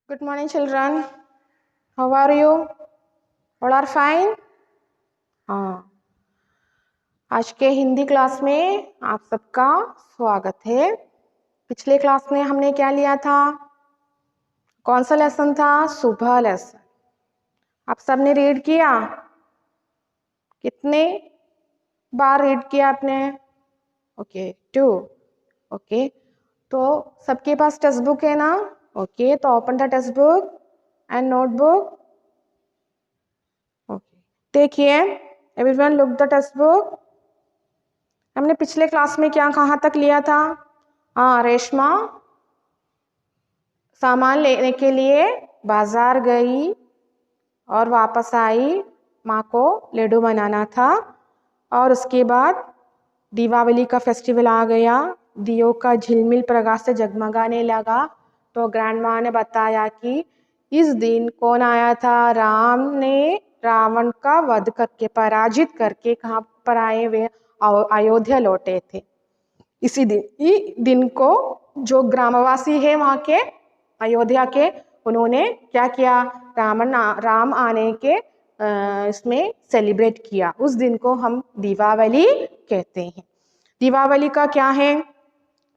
Good morning, children. How are you? All are fine? हाँ, आज के हिंदी क्लास में आप सबका स्वागत है। पिछले क्लास में हमने क्या लिया था? कौन सा लेसन था? सुबह लेसन। आप सबने रीड किया? कितने बार रीड किया आपने? ओके, 2। ओके, तो सबके पास टेक्स्ट बुक है ना? ओके, तो open the text book and notebook. Okay, देखिए, everyone look the text book. हमने पिछले क्लास में क्या कहाँ तक लिया था? हाँ, रेशमा सामान लेने के लिए बाजार गई और वापस आई। माँ को लड्डू बनाना था और उसके बाद दीपावली का फेस्टिवल आ गया। दियों का झिलमिल प्रकाश से जगमगाने लगा। तो ग्रैंड माँ ने बताया कि इस दिन कौन आया था? राम ने रावण का वध करके, पराजित करके कहाँ पर आए? वे अयोध्या लौटे थे। इसी दिन को जो ग्रामवासी है वहाँ के, अयोध्या के, उन्होंने क्या किया? राम आने के इसमें सेलिब्रेट किया। उस दिन को हम दीपावली कहते हैं। दीपावली का क्या है?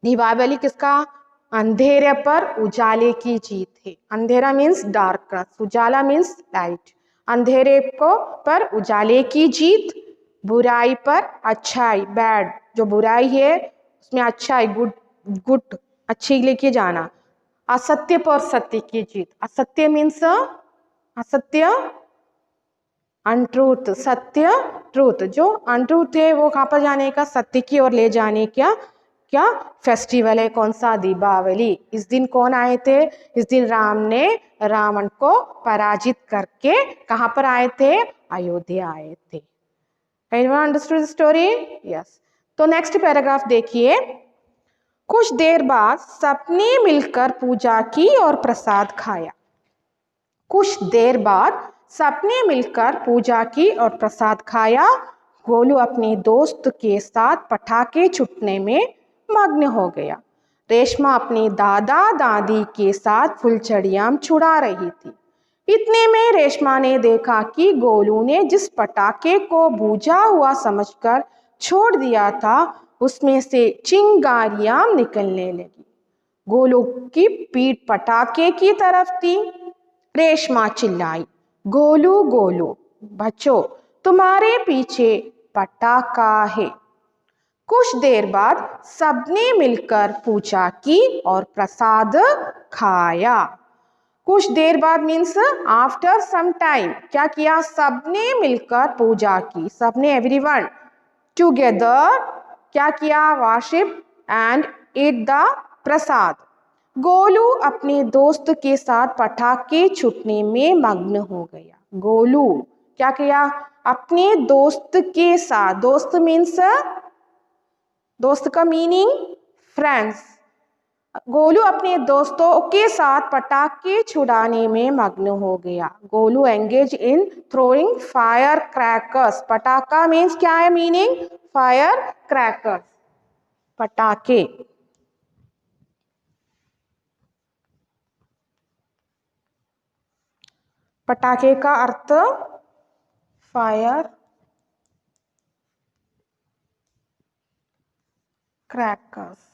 दीपावली किसका? अंधेरे पर उजाले की जीत है। अंधेरा मीन्स डार्कनेस, उजाला मीन्स लाइट। अंधेरे को पर उजाले की जीत, बुराई पर अच्छाई, बैड जो बुराई है उसमें अच्छाई, गुड अच्छी लेके जाना। असत्य पर सत्य की जीत। असत्य मीन्स असत्य, अनट्रूथ, सत्य ट्रूथ। जो अनट्रूथ है वो कहाँ पर जाने का? सत्य की ओर ले जाने का क्या फेस्टिवल है? कौन सा? दीपावली। इस दिन कौन आए थे? इस दिन राम ने रावण को पराजित करके कहाँ पर आए थे? अयोध्या आए थे। Anyone understood the story? Yes. तो नेक्स्ट पैराग्राफ देखिए। कुछ देर बाद सबने मिलकर पूजा की और प्रसाद खाया। कुछ देर बाद सबने मिलकर पूजा की और प्रसाद खाया। गोलू अपने दोस्त के साथ पटाखे छूटने में मग्न हो गया। रेशमा अपने दादा दादी के साथ फुलझड़ियां छुड़ा रही थी। इतने में रेशमा ने देखा कि गोलू ने जिस पटाखे को बुझा हुआ समझकर छोड़ दिया था उसमें से चिंगारियां निकलने लगी। गोलू की पीठ पटाखे की तरफ थी। रेशमा चिल्लाई, गोलू गोलू बच्चों, तुम्हारे पीछे पटाखा है। कुछ देर बाद सबने मिलकर पूजा की और प्रसाद खाया। कुछ देर बाद मीन्स आफ्टर सम टाइम। क्या किया? सबने मिलकर पूजा की। सबने, एवरीवन टुगेदर क्या किया? Worship and eat the prasad. Golu अपने दोस्त के साथ पटाखे छूटने में मग्न हो गया। गोलू क्या किया? अपने दोस्त के साथ, दोस्त मीन्स, दोस्त का मीनिंग फ्रेंड्स। गोलू अपने दोस्तों के साथ पटाखे छुड़ाने में मग्न हो गया। Golu engage in throwing fire crackers. पटाखा मीन्स क्या है मीनिंग? फायर क्रैकर्स, पटाखे। पटाखे का अर्थ फायर क्रैकर्स।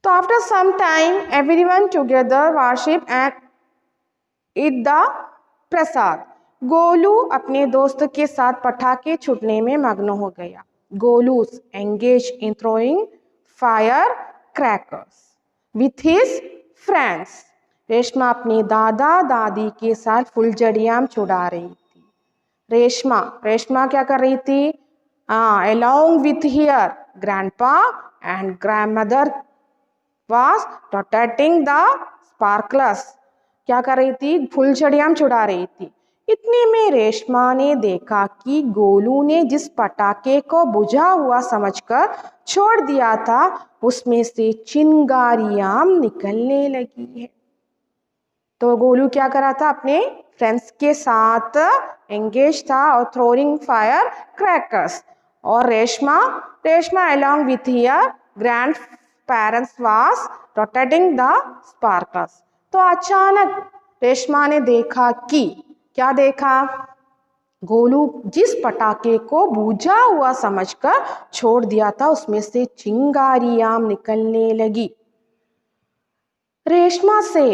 तो after some time everyone together worship and eat the prasad. Golu अपने दोस्त के साथ पटाखे छूटने में मग्न हो गया। Golu engage in throwing fire crackers with his friends. Reshma अपने दादा दादी के साथ फुलझड़ियां छुड़ा रही थी। रेशमा क्या कर रही थी? along with her grandpa and grandmother was rotating the sparklers। क्या कर रही थी? फुलझड़ियां छुड़ा रही थी। इतने में रेशमा ने देखा कि गोलू ने जिस पटाखे को बुझा हुआ समझकर छोड़ दिया था उसमें से चिंगारियां निकलने लगी है। तो गोलू क्या कर रहा था? अपने फ्रेंड्स के साथ एंगेज था और थ्रोइंग फायर क्रैकर्स, और Reshma along with her grandparents was rotating the sparklers. तो अचानक रेशमा ने देखा कि क्या देखा? गोलू जिस पटाखे को बुझा हुआ समझकर छोड़ दिया था उसमें से चिंगारियां निकलने लगी. रेशमा से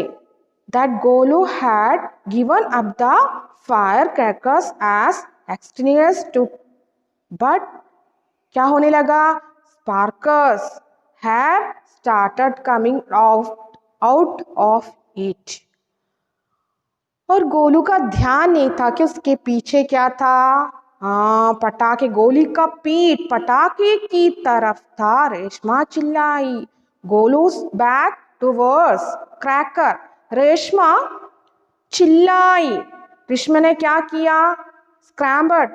that Golu had given up the firecrackers as extraneous to, but क्या होने लगा? Sparkles have started coming out of it. और गोलू का ध्यान नहीं था कि उसके पीछे क्या था. हाँ, पटाखे. गोली का पीठ पटाखे की तरफ था. रेशमा चिल्लाई. गोलू's back towards cracker. रेशमा चिल्लाई. रेशमा ने क्या किया? स्क्रैम्बर्ड.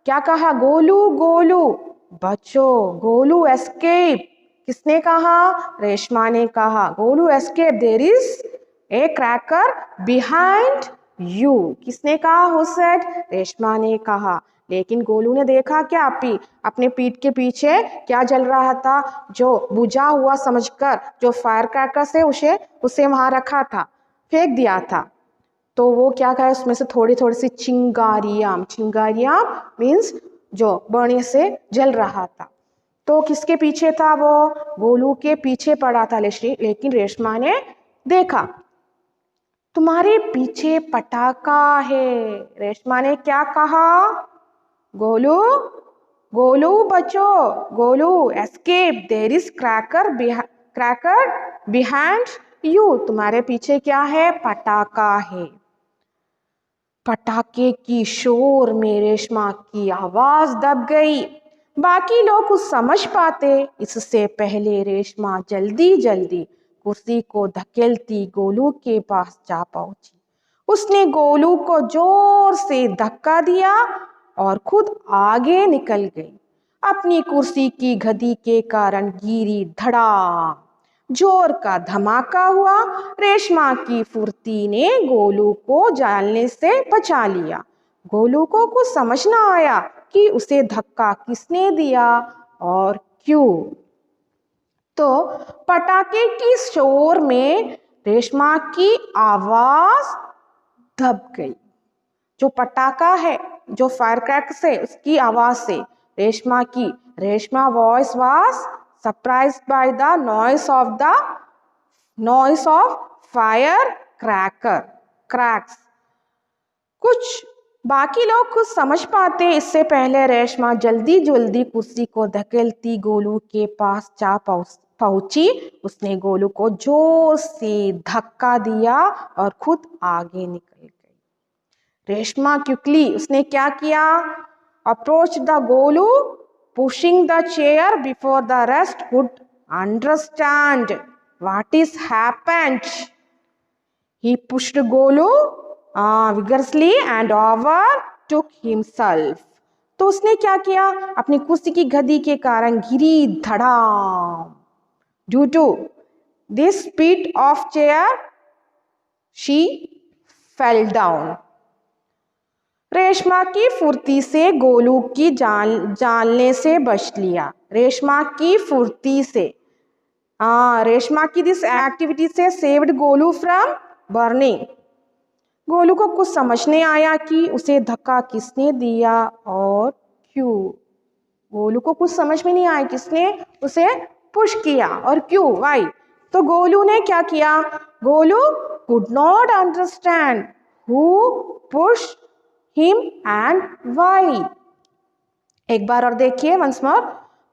क्या कहा? गोलू गोलू बचो. गोलू एस्केप. किसने कहा? रेशमा ने कहा. Golu escape. There is a cracker behind you. किसने कहा? Who said? रेशमा ने कहा. लेकिन गोलू ने देखा क्या? अपने पीठ के पीछे क्या जल रहा था? जो बुझा हुआ समझकर जो फायर क्रैकर से उसे वहां रखा था, फेंक दिया था. तो वो क्या कहा? उसमें से थोड़ी थोड़ी सी चिंगारियां मीन्स जो बर्नी से जल रहा था. तो किसके पीछे था वो? गोलू के पीछे पड़ा था. लेकिन रेशमा ने देखा तुम्हारे पीछे पटाखा है. रेशमा ने क्या कहा? गोलू गोलू बचो. Golu escape. There is cracker behind you. तुम्हारे पीछे क्या है? पटाखा है. पटाखे की शोर में रेशमा की आवाज दब गई. बाकी लोग कुछ समझ पाते इससे पहले रेशमा जल्दी जल्दी कुर्सी को धकेलती गोलू के पास जा पहुंची. उसने गोलू को जोर से धक्का दिया और खुद आगे निकल गई. अपनी कुर्सी की गद्दी के कारण गिरी. धड़ाम. जोर का धमाका हुआ. रेशमा की फुर्ती ने गोलू को जलने से बचा लिया. गोलू को कुछ समझ न आया कि उसे धक्का किसने दिया और क्यों. तो पटाखे की शोर में रेशमा की आवाज दब गई. जो पटाखा है, जो फायरक्रैकर से, उसकी आवाज से Reshma voice was surprised by the noise of fire cracks. कुछ बाकी लोग कुछ समझ पाते इससे पहले रेशमा जल्दी जल्दी कुर्सी को धकेलती गोलू के पास जा पहुंची. उसने गोलू को जोर से धक्का दिया और खुद आगे निकल गई. रेशमा क्विकली उसने क्या किया? Approach the Golu pushing the chair before the rest could understand what is happened. He pushed Golu vigorously and overtook himself. तो उसने क्या किया? अपनी कुर्सी की गद्दी के कारण गिरी. धड़ाम. Due to this speed of chair, she fell down. Reshma की फुर्ती से गोलू की जालने से बच लिया. रेशमा की फुर्ती से रेशमा की दिस एक्टिविटी से saved Golu from burning. Golu को कुछ समझ नहीं आया कि उसे धक्का किसने दिया और क्यों. गोलू को कुछ समझ में नहीं आया किसने उसे पुश किया और क्यों, वाई. तो गोलू ने क्या किया? Golu could not understand who push him and why. एक बार और देखिए वंस मोर.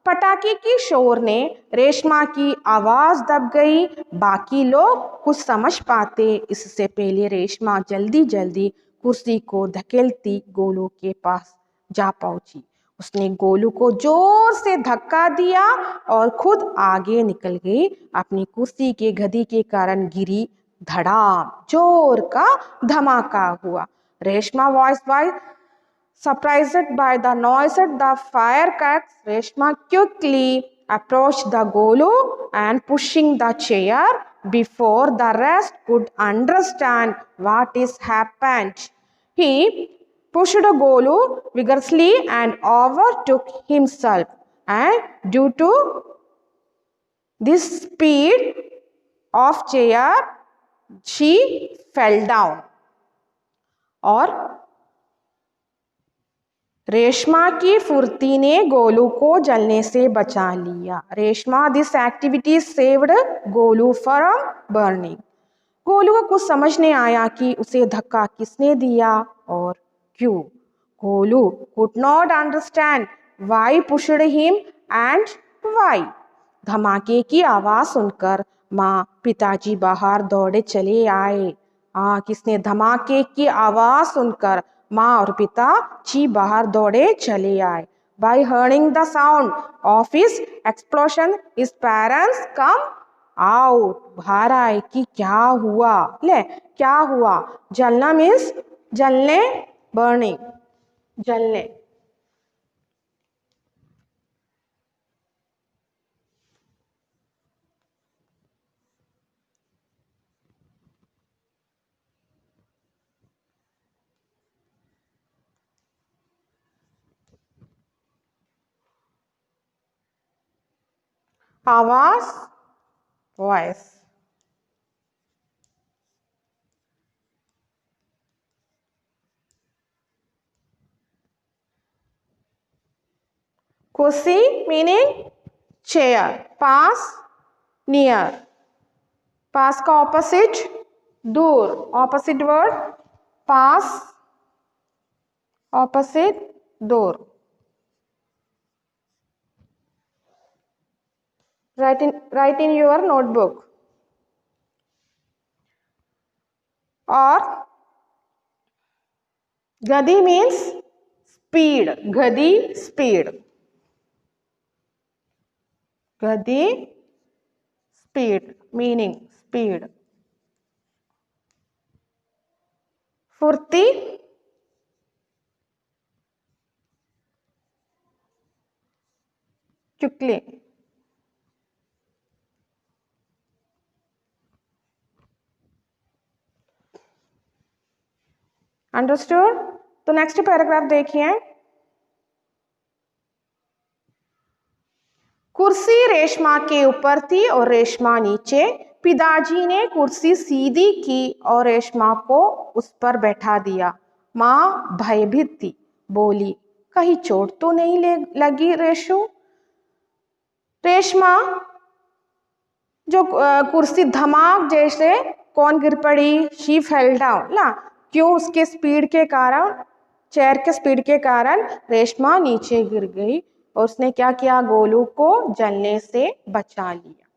पटाखे की शोर ने रेशमा की आवाज दब गई. बाकी लोग कुछ समझ पाते इससे पहले रेशमा जल्दी जल्दी कुर्सी को धकेलती गोलू के पास जा पहुंची. उसने गोलू को जोर से धक्का दिया और खुद आगे निकल गई. अपनी कुर्सी के गद्दी के कारण गिरी. धड़ाम. जोर का धमाका हुआ. Reshma voice surprised by the noise at the firecrackers, Reshma quickly approached the Golu and pushing the chair before the rest could understand what is happened. He pushed Golu vigorously and overtook himself, and due to this speed of chair, she fell down. और रेशमा की फुर्ती ने गोलू को जलने से बचा लिया. Reshma this activity saved Golu from burning. Golu को कुछ समझ नहीं आया कि उसे धक्का किसने दिया और क्यों. Golu could not understand why pushed him and why. धमाके की आवाज सुनकर माँ पिताजी बाहर दौड़े चले आए. किसने धमाके की आवाज सुनकर माँ और पिताजी बाहर दौड़े चले आए. By hearing the sound of his explosion, his parents come out. बाहर आए कि क्या हुआ. ले क्या हुआ. जलना मीन्स जलने, burning, जलने. आवाज, वॉइस. कुर्सी मीनिंग चेयर. पास नियर. पास का ऑपोजिट दूर. ऑपोजिट वर्ड पास, ऑपोजिट दूर. Write in your notebook. और गदी means speed. गदी speed. गदी speed meaning speed. फुर्ती चुकली. अंडरस्टूड. तो नेक्स्ट पैराग्राफ देखिए. कुर्सी रेशमा के ऊपर थी और रेशमा नीचे. पिताजी ने कुर्सी सीधी की और रेशमा को उस पर बैठा दिया. माँ भयभीत थी. बोली, कहीं चोट तो नहीं लगी रेशु. रेशमा जो कुर्सी धमाक जैसे कौन गिर पड़ी. शी फेल डाउन ना. क्यों. उसके स्पीड के कारण, चेयर के स्पीड के कारण रेशमा नीचे गिर गई और उसने क्या किया, गोलू को जलने से बचा लिया.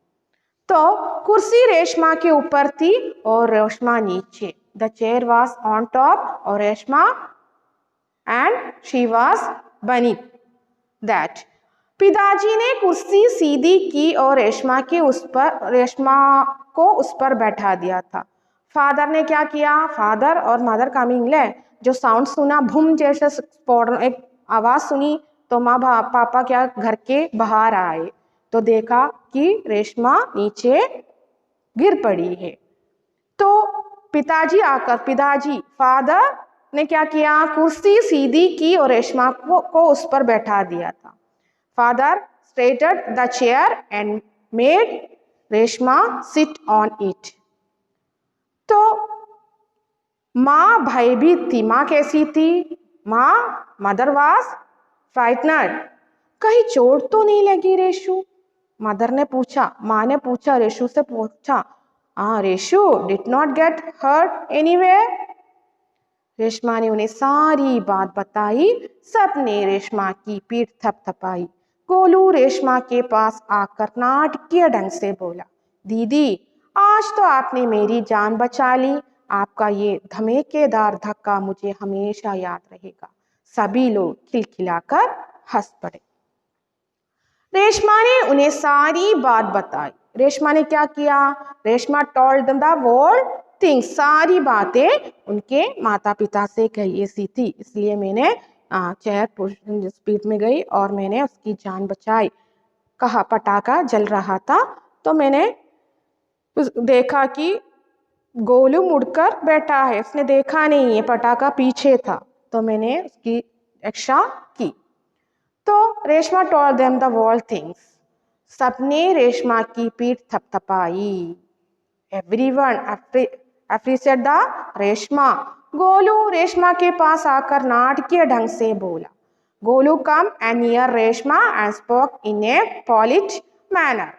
तो कुर्सी रेशमा के ऊपर थी और रेशमा नीचे. The chair was on top और Reshma and she was beneath that. पिताजी ने कुर्सी सीधी की और रेशमा को उस पर बैठा दिया था. फादर ने क्या किया. फादर और मदर का मीनिंग है जो साउंड सुना, भूम जैसे एक आवाज सुनी तो माँ पापा क्या घर के बाहर आए तो देखा कि रेशमा नीचे गिर पड़ी है. तो पिताजी फादर ने क्या किया, कुर्सी सीधी की और रेशमा को उस पर बैठा दिया था. Father straighted the chair and made Reshma sit on it. तो माँ भयभीत थी. माँ कैसी थी. Mother was frightened. कहीं चोट तो नहीं लगी रेशु. मदर ने पूछा, माँ ने पूछा, रेशु से पूछा, Reshu did not get hurt anywhere. Reshma ने उन्हें सारी बात बताई. सबने रेशमा की पीठ थपथपाई. गोलू रेशमा के पास आकर नाटकीय ढंग से बोला, दीदी आज तो आपने मेरी जान बचा ली. आपका ये धमाकेदार धक्का मुझे हमेशा याद रहेगा. सभी लोग खिलखिलाकर हंस पड़े. रेशमा ने उन्हें सारी बात बताई. रेशमा ने क्या किया, Reshma told the whole thing. सारी बातें उनके माता पिता से कही. ऐसी थी इसलिए मैंने चेयर स्पीड में गई और मैंने उसकी जान बचाई. कहा पटाखा जल रहा था तो मैंने देखा कि गोलू मुड़कर बैठा है. उसने देखा नहीं है, पटाखा पीछे था तो मैंने उसकी रक्षा की। तो Reshma told them the all things, सबने रेशमा की पीठ थपथपाई। Everyone appreciate the Reshma. Golu Reshma के पास आकर नाटकीय ढंग से बोला। Golu come and near Reshma and spoke in a polite manner.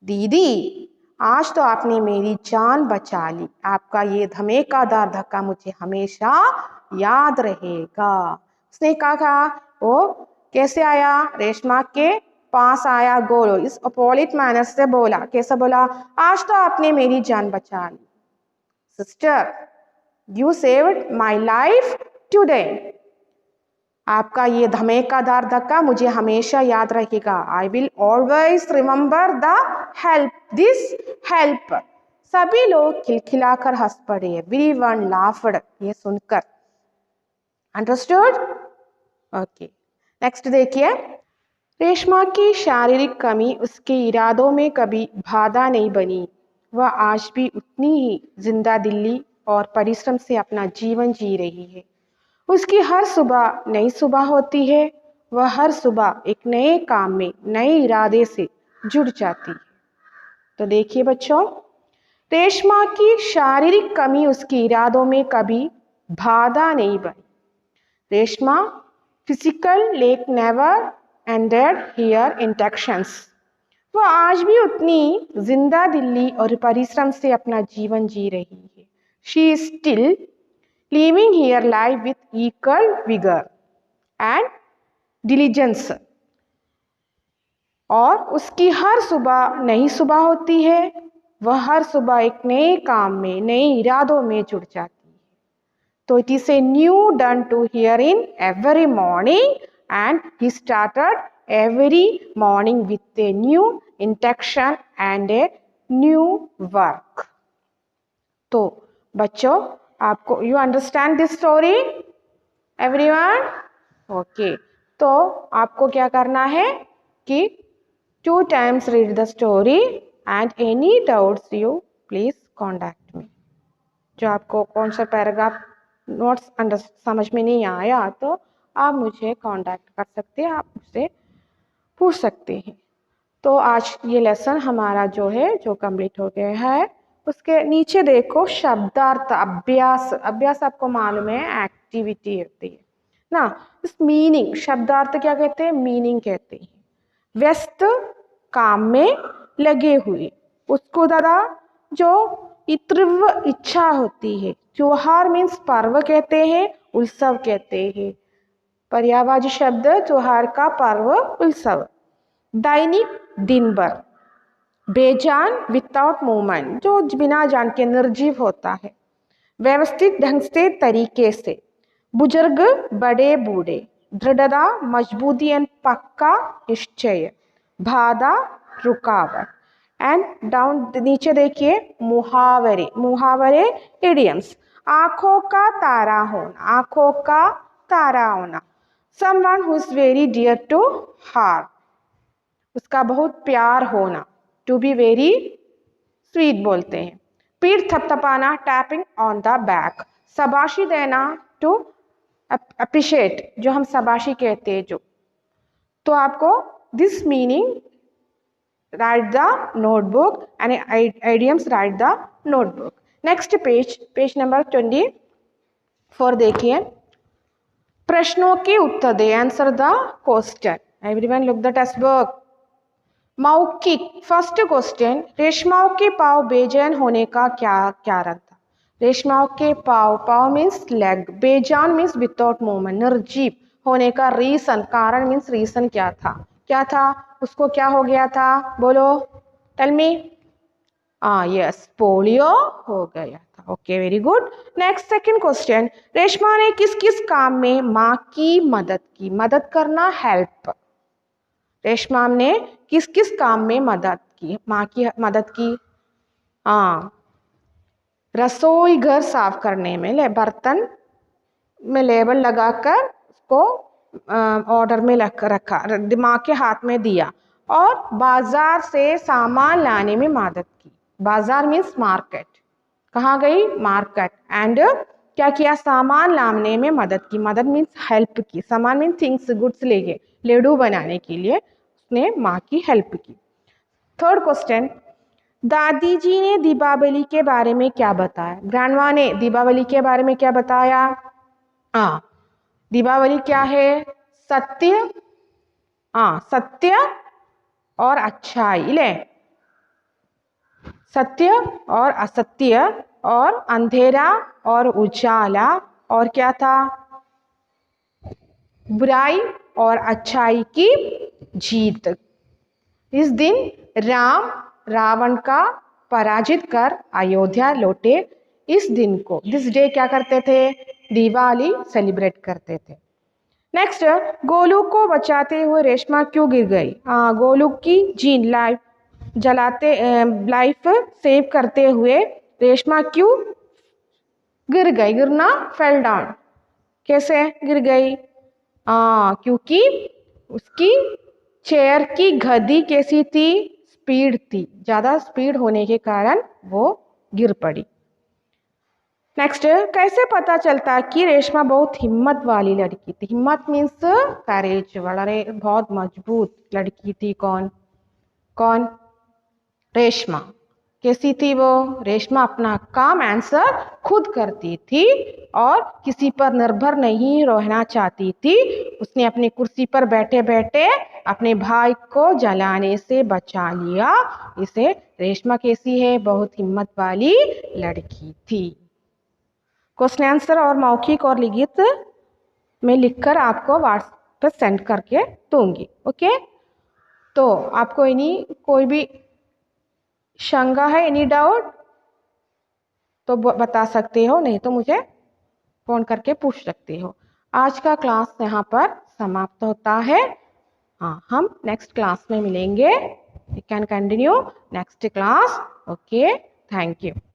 दीदी, आज तो आपने मेरी जान बचा ली। आपका ये धमाकेदार धक्का मुझे हमेशा याद रहेगा। उसने कहा। वो कैसे आया? रेशमा के पास आया गोलू, इस अपोलिट मैनर से बोला। कैसे बोला? आज तो आपने मेरी जान बचा ली। Sister, you saved my life today. आपका ये धमाकेदार धक्का मुझे हमेशा याद रहेगा। I will always remember the help, this help. सभी लोग खिलखिलाकर हंस पड़े। एवरीवन लाफ्ड, ये सुनकर। अंडरस्टूड? ओके, नेक्स्ट देखिए। रेशमा की शारीरिक कमी उसके इरादों में कभी बाधा नहीं बनी। वह आज भी उतनी ही जिंदा दिली और परिश्रम से अपना जीवन जी रही है। उसकी हर सुबह नई सुबह होती है। वह हर सुबह एक नए काम में नए इरादे से जुड़ जाती है। तो देखिए बच्चों, रेशमा की शारीरिक कमी उसके इरादों में कभी बाधा नहीं बनी। Reshma physical lack never ended her intentions. वह आज भी उतनी जिंदा दिली और परिश्रम से अपना जीवन जी रही है। She is still living here life with equal vigor and diligence। और उसकी हर सुबह नई सुबह होती है। वह हर सुबह एक नए काम में नए इरादों में जुड़ जाती है। तो it is a new dawn to her in every morning and he started every morning with a new intention and a new work. तो बच्चों, आपको you understand this story everyone? Okay, तो आपको क्या करना है कि 2 times read the story and any doubts you please contact me. जो आपको कौन सा पैराग्राफ नोट्स समझ में नहीं आया तो आप मुझे कांटेक्ट कर सकते हैं, आप मुझसे पूछ सकते हैं। तो आज ये लेसन हमारा जो कंप्लीट हो गया है। उसके नीचे देखो शब्दार्थ अभ्यास। अभ्यास आपको मालूम है एक्टिविटी होती है ना। इस मीनिंग, शब्दार्थ क्या कहते हैं? मीनिंग कहते हैं। व्यस्त काम में लगे हुए, उसको दादा जो तीव्र इच्छा होती है। त्योहार मीन्स पर्व कहते हैं, उत्सव कहते हैं। पर्यायवाची शब्द त्योहार का, पर्व, उत्सव। दैनिक, दिन भर। बेजान विदाउट मूवमेंट, जो बिना जान के निर्जीव होता है। व्यवस्थित ढंग से, तरीके से। बुजुर्ग, बड़े बूढ़े। दृढ़ता, मजबूती एंड पक्का निश्चय। बाधा, रुकावट। एंड डाउन नीचे देखिए मुहावरे। मुहावरे इडियम्स। आंखों का तारा होना, आंखों का तारा होना। Someone who is very dear to heart, उसका बहुत प्यार होना। टू बी वेरी स्वीट बोलते हैं। पीठ थपथपाना, टैपिंग ऑन द बैक। शाबाशी देना, टू अप्रिशिएट, जो हम शाबाशी कहते हैं जो। तो आपको this meaning write the notebook and idioms write the notebook. Next page number 24 देखिए। प्रश्नों के उत्तर दे, answer the question. Everyone look the text book. मौखिक, फर्स्ट क्वेश्चन, रेशमाओं के पाँव बेजान होने का क्या कारण था? रेशमाओं के पाँव, पाँव मीन्स लेग, बेजान मीन्स विदाउट मूवमेंट, निर्जीव होने का रीजन, कारण मीन्स रीजन क्या था? क्या था? उसको क्या हो गया था? बोलो, टेल मी। यस, पोलियो हो गया था। Okay, very good. Next second question, Reshma ने किस किस काम में माँ की मदद की? मदद करना, हेल्प। रेशमा ने किस किस काम में मदद की? माँ की मदद की। रसोई घर साफ करने में, बर्तन में लेबल लगाकर उसको ऑर्डर में रखा, दिमाग के हाथ में दिया। और बाजार से सामान लाने में मदद की। बाजार मीन्स मार्केट, कहाँ गई? मार्केट। एंड क्या किया, सामान लाने में मदद की, मदद मीन्स हेल्प की, सामान मीन्स थिंग्स गुड्स ले गए, लड्डू बनाने के लिए उसने माँ की हेल्प की। थर्ड क्वेश्चन, दादी जी ने दीपावली के बारे में क्या बताया, ग्रैंडमा ने दीपावली के बारे में क्या बताया। हाँ, दीपावली क्या है, सत्य, हाँ सत्य और अच्छाई, ले सत्य और असत्य और अंधेरा और उजाला और क्या था, बुराई और अच्छाई की जीत। इस दिन राम रावण का पराजित कर अयोध्या लौटे। इस दिन को, दिस डे क्या करते थे, दिवाली सेलिब्रेट करते थे। नेक्स्ट, गोलू को बचाते हुए रेशमा क्यों गिर गई। गोलू की जीन लाइफ जलाते लाइफ सेव करते हुए रेशमा क्यों गिर गई, गिरना फेल डाउन, कैसे गिर गई, क्योंकि उसकी चेयर की गद्दी कैसी थी, स्पीड थी, ज़्यादा स्पीड होने के कारण वो गिर पड़ी। नेक्स्ट, कैसे पता चलता कि रेशमा बहुत हिम्मत वाली लड़की थी, हिम्मत मीन्स करेज, बहुत मजबूत लड़की थी। कौन कौन, रेशमा। कैसी थी वो, रेशमा अपना काम आंसर खुद करती थी और किसी पर निर्भर नहीं रहना चाहती थी। उसने अपनी कुर्सी पर बैठे बैठे अपने भाई को जलाने से बचा लिया। इसे रेशमा कैसी है, बहुत हिम्मत वाली लड़की थी। क्वेश्चन आंसर और मौखिक और लिखित में लिखकर आपको व्हाट्सएप पर सेंड करके दूंगी। ओके, तो आपको इन्हीं कोई भी शंका है, एनी डाउट तो बता सकते हो, नहीं तो मुझे फोन करके पूछ सकते हो। आज का क्लास यहाँ पर समाप्त होता है। हाँ, हम नेक्स्ट क्लास में मिलेंगे। You can continue next class. Okay, thank you.